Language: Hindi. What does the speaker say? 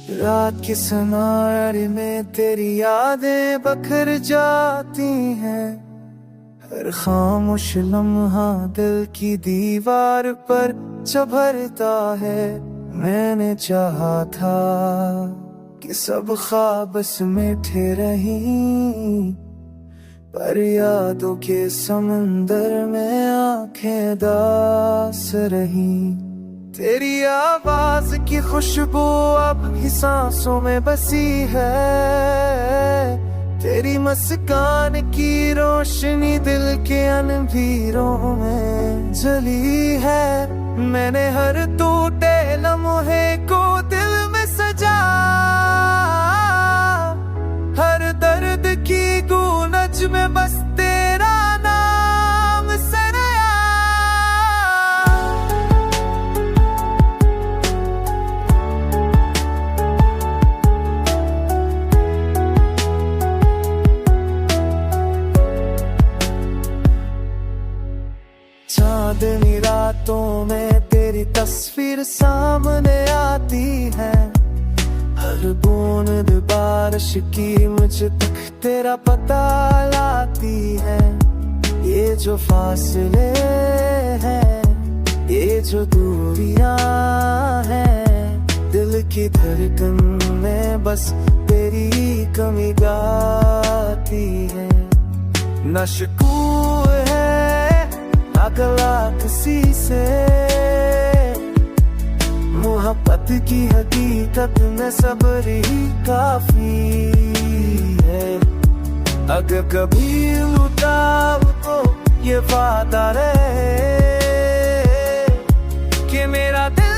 रात की सुनारी में तेरी यादें बखर जाती हैं। हर खामोश लम्हा दिल की दीवार पर चभरता है। मैंने चाहा था कि सब ख्वाब समेटे रहीं, पर यादों के समंदर में आंखें दास रहीं। तेरी आवाज की खुशबू अब ही सांसों में बसी है। तेरी मुस्कान की रोशनी दिल के अनवीरों में जली है। मैंने हर टूटे लम्हे को दिल में सजा, हर दर्द की गूंज में बस तेरा नाम सराया। चांदनी रातों में तेरी तस्वीर सामने आती है। हर बूंद बारिश की मुझ तक तेरा पता लाती है। ये जो फासले हैं, ये जो दूरियां हैं, दिल की धड़कन में बस तेरी कमी गाती है। न शकूर है न गला किसी से, मोहब्बत की हकीकत में सब्र ही काफी है। अगर कभी लुटाव तो ये वादा रहे कि मेरा दिल